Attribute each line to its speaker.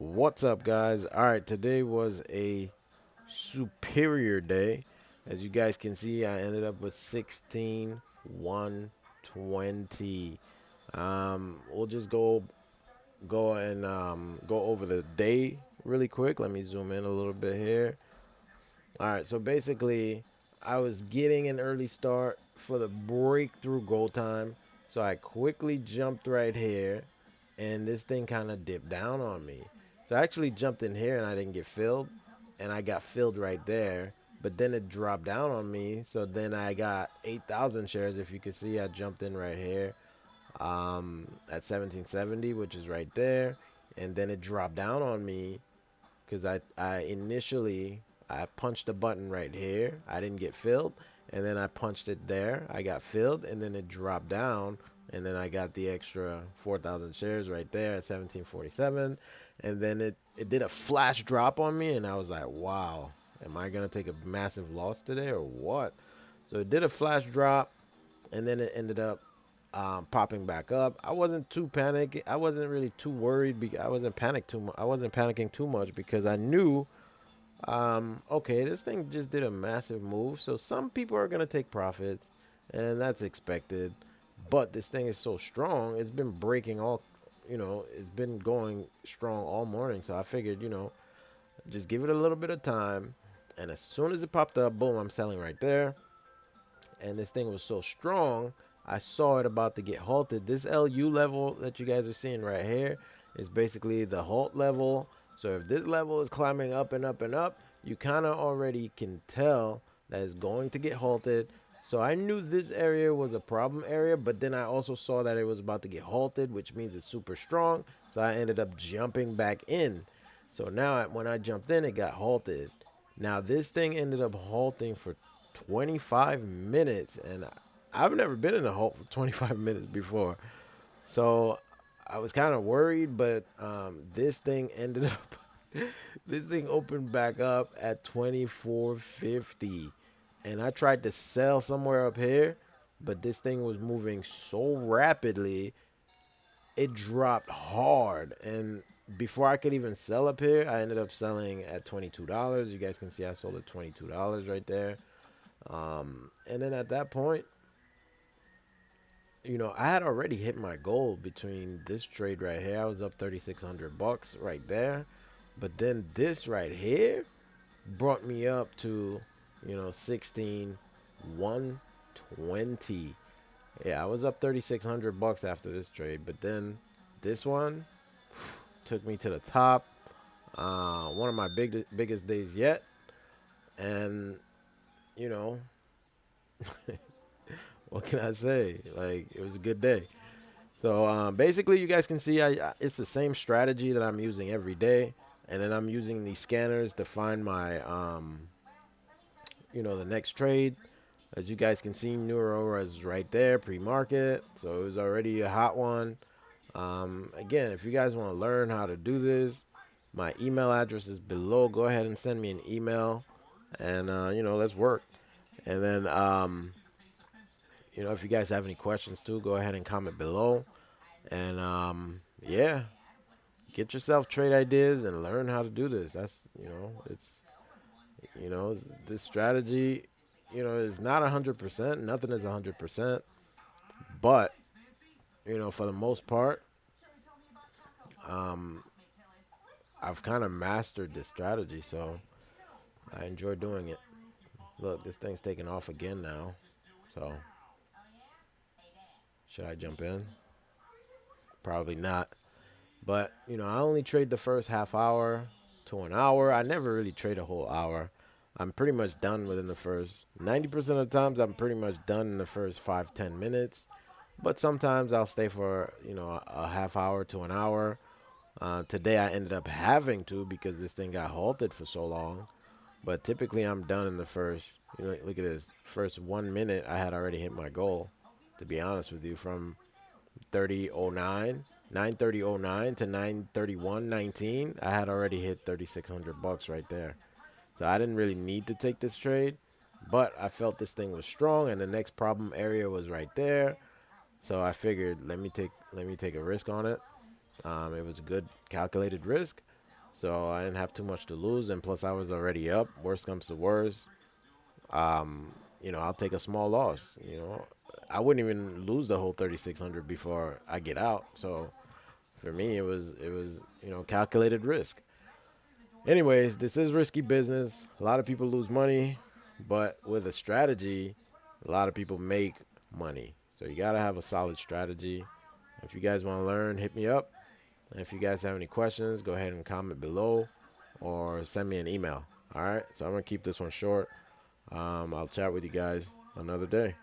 Speaker 1: What's up, guys? All right, today was a superior day. As you guys can see, I ended up with 16,120. We'll just go over the day really quick. Let me zoom in a little bit here. All right, so basically, I was getting an early start for the breakthrough goal time, so I quickly jumped right here, and this thing kind of dipped down on me. So I actually jumped in here and I didn't get filled, and I got filled right there, but then it dropped down on me, so then I got 8,000 shares. If you can see, I jumped in right here at 1770, which is right there, and then it dropped down on me because I initially I punched a button right here. I didn't get filled, and then I punched it there. I got filled, and then it dropped down, and then I got the extra 4,000 shares right there at 1747, and then it did a flash drop on me, and I was like, wow, am I gonna take a massive loss today or what? So it did a flash drop, and then it ended up popping back up. I wasn't too panicked. I wasn't really too worried. I wasn't panicked too much. I wasn't panicking too much because I knew, okay, this thing just did a massive move. So some people are gonna take profits, and that's expected. But this thing is so strong. It's been breaking all, it's been going strong all morning. So I figured, just give it a little bit of time. And as soon as it popped up, boom, I'm selling right there. And this thing was so strong, I saw it about to get halted. This LU level that you guys are seeing right here is basically the halt level. So if this level is climbing up and up and up, you kind of already can tell that it's going to get halted. So I knew this area was a problem area, but then I also saw that it was about to get halted, which means it's super strong. So I ended up jumping back in. So now when I jumped in, it got halted. Now this thing ended up halting for 25 minutes, and I've never been in a halt for 25 minutes before. So I was kind of worried, but this thing ended up, this thing opened back up at 24.50. And I tried to sell somewhere up here, but this thing was moving so rapidly, it dropped hard. And before I could even sell up here, I ended up selling at $22. You guys can see I sold at $22 right there. And then at that point, I had already hit my goal between this trade right here. I was up 3,600 bucks right there. But then this right here brought me up to, 16,120. Yeah, I was up 3,600 bucks after this trade. But then this one took me to the top. One of my biggest days yet. And, you know, what can I say? Like, it was a good day. So basically, you guys can see it's the same strategy that I'm using every day, and then I'm using these scanners to find my, the next trade. As you guys can see, Neuro is right there, pre-market, so it was already a hot one. Again, if you guys want to learn how to do this, my email address is below. Go ahead and send me an email, and let's work. And then if you guys have any questions too, go ahead and comment below. And yeah, get yourself trade ideas and learn how to do this. That's this strategy, is not 100%. Nothing is 100%, but for the most part, um, I've kind of mastered this strategy, so I enjoy doing it. Look, this thing's taking off again now. So should I jump in? Probably not. But, I only trade the first half hour to an hour. I never really trade a whole hour. I'm pretty much done within the first 90% of the times. I'm pretty much done in the first 5-10 minutes. But sometimes I'll stay for, a half hour to an hour. Today I ended up having to because this thing got halted for so long. But typically I'm done in the first, look at this. First 1 minute, I had already hit my goal, to be honest with you, from 3009 93009 to 93119. I had already hit 3,600 bucks right there. So I didn't really need to take this trade, but I felt this thing was strong and the next problem area was right there. So I figured let me take a risk on it. It was a good calculated risk. So I didn't have too much to lose, and plus I was already up. Worst comes to worst, um, I'll take a small loss. I wouldn't even lose the whole 3,600 before I get out. So for me, it was calculated risk. Anyways, this is risky business. A lot of people lose money, but with a strategy, a lot of people make money. So you gotta have a solid strategy. If you guys want to learn, hit me up. And if you guys have any questions, go ahead and comment below or send me an email. All right. So I'm gonna keep this one short. I'll chat with you guys another day.